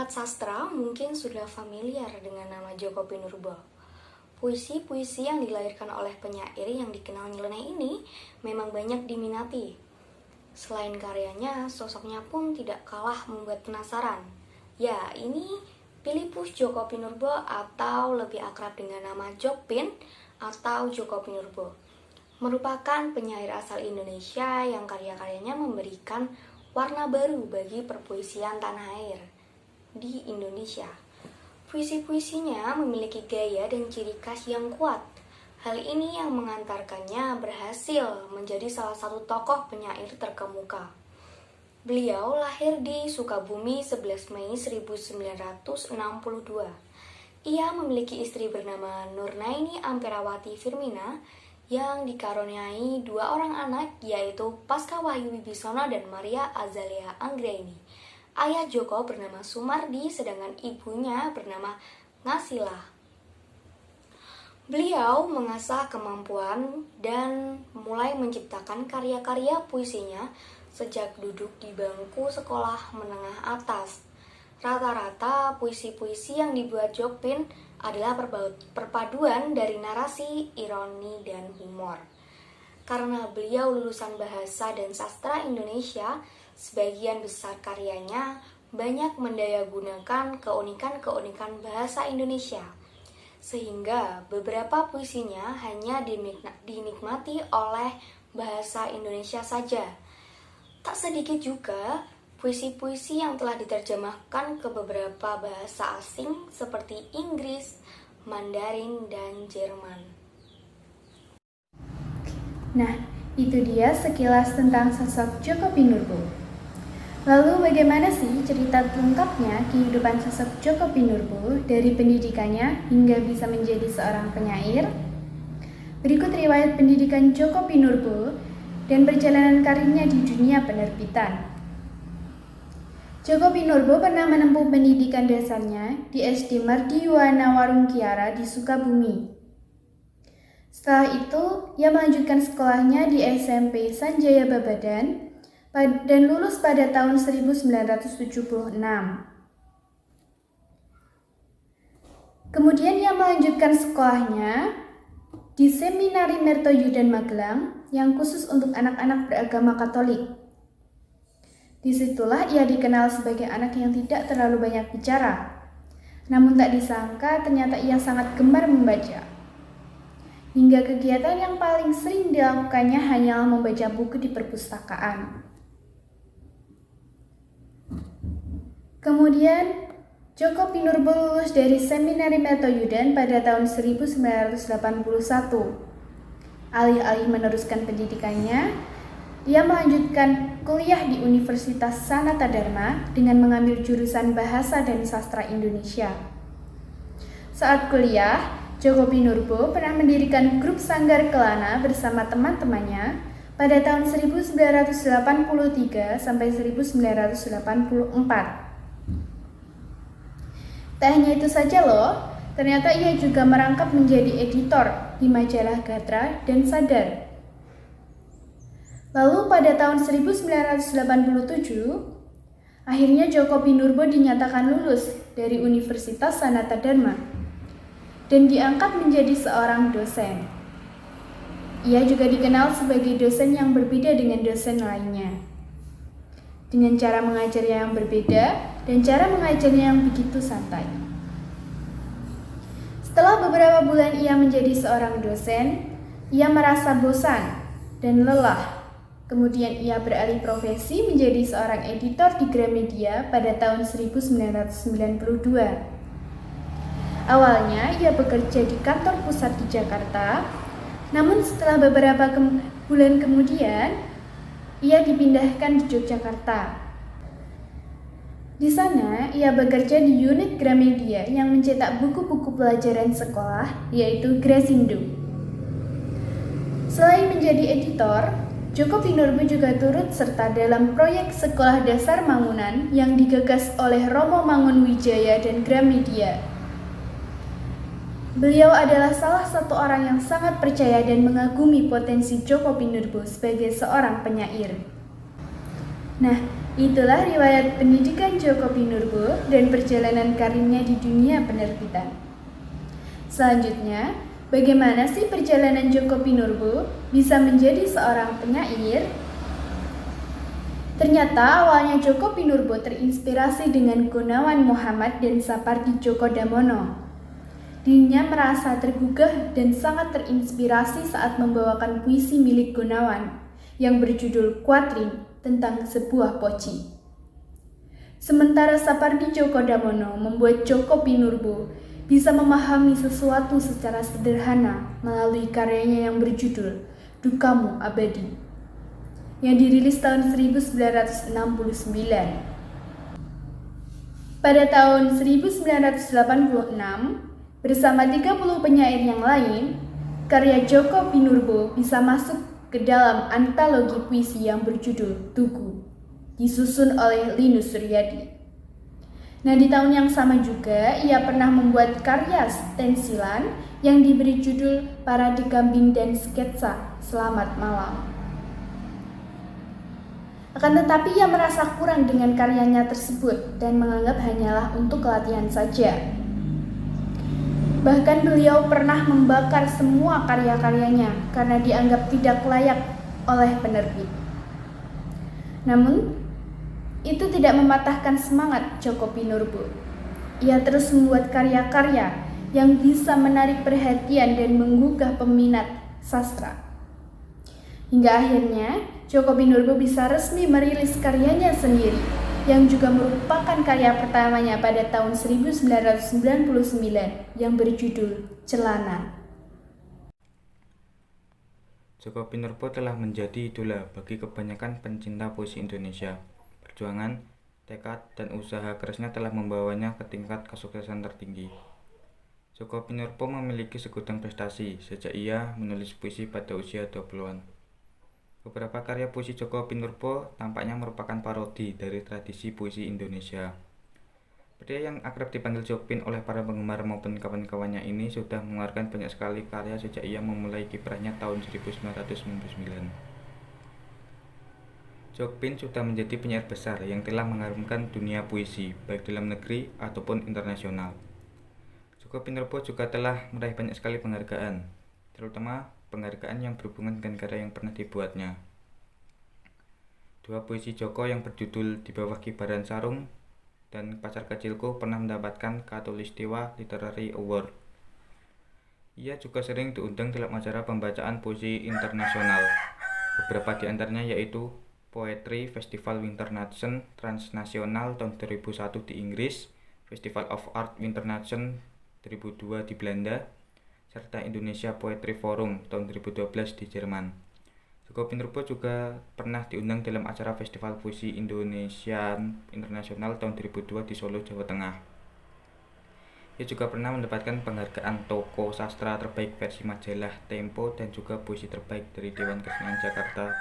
Sobat sastra mungkin sudah familiar dengan nama Djoko Pinurbo. Puisi-puisi yang dilahirkan oleh penyair yang dikenal nyeleneh ini memang banyak diminati. Selain karyanya, sosoknya pun tidak kalah membuat penasaran. Ya, ini Philippus Djoko Pinurbo atau lebih akrab dengan nama Djokpin atau Djoko Pinurbo. Merupakan penyair asal Indonesia yang karya-karyanya memberikan warna baru bagi perpuisian tanah air di Indonesia. Puisi-puisinya memiliki gaya dan ciri khas yang kuat. Hal ini yang mengantarkannya berhasil menjadi salah satu tokoh penyair terkemuka. Beliau lahir di Sukabumi 11 Mei 1962. Ia memiliki istri bernama Nurnaini Amperawati Firmina yang dikaruniai 2 orang anak, yaitu Pasca Wahyu Wibisono dan Maria Azalia Anggraini. Ayah Djoko bernama Sumardi, sedangkan ibunya bernama Ngasila. Beliau mengasah kemampuan dan mulai menciptakan karya-karya puisinya sejak duduk di bangku sekolah menengah atas. Rata-rata puisi-puisi yang dibuat Djokpin adalah perpaduan dari narasi, ironi, dan humor. Karena beliau lulusan bahasa dan sastra Indonesia, sebagian besar karyanya banyak mendayagunakan keunikan-keunikan bahasa Indonesia, sehingga beberapa puisinya hanya dinikmati oleh bahasa Indonesia saja. Tak sedikit juga puisi-puisi yang telah diterjemahkan ke beberapa bahasa asing seperti Inggris, Mandarin, dan Jerman. Nah, itu dia sekilas tentang sosok Djoko Pinurbo. Lalu bagaimana sih cerita lengkapnya kehidupan sosok Djoko Pinurbo dari pendidikannya hingga bisa menjadi seorang penyair? Berikut riwayat pendidikan Djoko Pinurbo dan perjalanan karirnya di dunia penerbitan. Djoko Pinurbo pernah menempuh pendidikan dasarnya di SD Mardiwana Warung Kiara di Sukabumi. Setelah itu, ia melanjutkan sekolahnya di SMP Sanjaya Babadan dan lulus pada tahun 1976. Kemudian ia melanjutkan sekolahnya di Seminari Mertoyudan Magelang yang khusus untuk anak-anak beragama Katolik. Disitulah ia dikenal sebagai anak yang tidak terlalu banyak bicara. Namun tak disangka ternyata ia sangat gemar membaca. Hingga kegiatan yang paling sering dilakukannya hanyalah membaca buku di perpustakaan. Kemudian, Djoko Pinurbo lulus dari Seminari Mertoyudan pada tahun 1981. Alih-alih meneruskan pendidikannya, ia melanjutkan kuliah di Universitas Sanata Dharma dengan mengambil jurusan Bahasa dan Sastra Indonesia. Saat kuliah, Djoko Pinurbo pernah mendirikan grup Sanggar Kelana bersama teman-temannya pada tahun 1983 sampai 1984. Tak hanya itu saja loh, ternyata ia juga merangkap menjadi editor di majalah Gatra dan Sadar. Lalu pada tahun 1987, akhirnya Djoko Pinurbo dinyatakan lulus dari Universitas Sanata Dharma dan diangkat menjadi seorang dosen. Ia juga dikenal sebagai dosen yang berbeda dengan dosen lainnya, dengan cara mengajarnya yang berbeda dan cara mengajarnya yang begitu santai. Setelah beberapa bulan ia menjadi seorang dosen, ia merasa bosan dan lelah. Kemudian ia beralih profesi menjadi seorang editor di Gramedia pada tahun 1992. Awalnya ia bekerja di kantor pusat di Jakarta, namun setelah beberapa bulan kemudian ia dipindahkan di Yogyakarta. Di sana, ia bekerja di unit Gramedia yang mencetak buku-buku pelajaran sekolah, yaitu Grasindo. Selain menjadi editor, Djoko Pinurbo juga turut serta dalam proyek Sekolah Dasar Mangunan yang digagas oleh Romo Mangunwijaya dan Gramedia. Beliau adalah salah satu orang yang sangat percaya dan mengagumi potensi Djoko Pinurbo sebagai seorang penyair. Nah, Itulah riwayat pendidikan Djoko Pinurbo dan perjalanan karirnya di dunia penerbitan. Selanjutnya, bagaimana sih perjalanan Djoko Pinurbo bisa menjadi seorang penyair? Ternyata awalnya Djoko Pinurbo terinspirasi dengan Gunawan Muhammad dan Sapardi Djoko Damono. Dirinya merasa tergugah dan sangat terinspirasi saat membawakan puisi milik Gunawan yang berjudul Kuatrin tentang sebuah poci. Sementara Sapardi Djoko Damono membuat Djoko Pinurbo bisa memahami sesuatu secara sederhana melalui karyanya yang berjudul Dukamu Abadi yang dirilis tahun 1969. Pada tahun 1986, bersama 30 penyair yang lain, karya Djoko Pinurbo bisa masuk ke dalam antologi puisi yang berjudul Tugu, disusun oleh Linus Suryadi. Nah, di tahun yang sama juga, ia pernah membuat karya stensilan yang diberi judul Parade Kambing dan Sketsa Selamat Malam. Akan tetapi ia merasa kurang dengan karyanya tersebut dan menganggap hanyalah untuk latihan saja. Bahkan beliau pernah membakar semua karya-karyanya karena dianggap tidak layak oleh penerbit. Namun, itu tidak mematahkan semangat Djoko Pinurbo. Ia terus membuat karya-karya yang bisa menarik perhatian dan menggugah peminat sastra. Hingga akhirnya, Djoko Pinurbo bisa resmi merilis karyanya sendiri, yang juga merupakan karya pertamanya pada tahun 1999 yang berjudul Celana. Djoko Pinurbo telah menjadi idola bagi kebanyakan pencinta puisi Indonesia. Perjuangan, tekad, dan usaha kerasnya telah membawanya ke tingkat kesuksesan tertinggi. Djoko Pinurbo memiliki segudang prestasi sejak ia menulis puisi pada usia 20-an. Beberapa karya puisi Djoko Pinurbo tampaknya merupakan parodi dari tradisi puisi Indonesia. Pria yang akrab dipanggil Jokpin oleh para penggemar maupun kawan-kawannya ini sudah mengeluarkan banyak sekali karya sejak ia memulai kiprahnya tahun 1999. Jokpin sudah menjadi penyair besar yang telah mengharumkan dunia puisi, baik dalam negeri ataupun internasional. Djoko Pinurbo juga telah meraih banyak sekali penghargaan, terutama penghargaan yang berhubungan dengan karya yang pernah dibuatnya. Dua puisi Djoko yang berjudul Di Bawah Kibaran Sarung dan Pacar Kecilku pernah mendapatkan Khatulistiwa Literary Award. Ia juga sering diundang dalam acara pembacaan puisi internasional. Beberapa di antaranya yaitu Poetry Festival Winternationen Transnasional tahun 2001 di Inggris, Festival of Art Winternationen 2002 di Belanda, serta Indonesia Poetry Forum tahun 2012 di Jerman. Djoko Pinurbo juga pernah diundang dalam acara Festival Puisi Indonesia Internasional tahun 2002 di Solo, Jawa Tengah. Ia juga pernah mendapatkan penghargaan Tokoh Sastra Terbaik versi majalah Tempo dan juga puisi terbaik dari Dewan Kesenian Jakarta.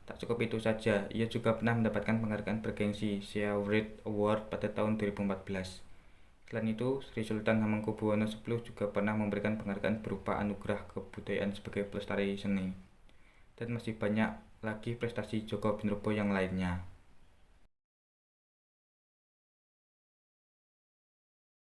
Tak cukup itu saja, ia juga pernah mendapatkan penghargaan bergengsi Siawrit Award pada tahun 2014. Selain itu, Sri Sultan Hamengkubuwono X juga pernah memberikan penghargaan berupa anugerah kebudayaan sebagai pelestari seni. Dan masih banyak lagi prestasi Djoko Pinurbo yang lainnya.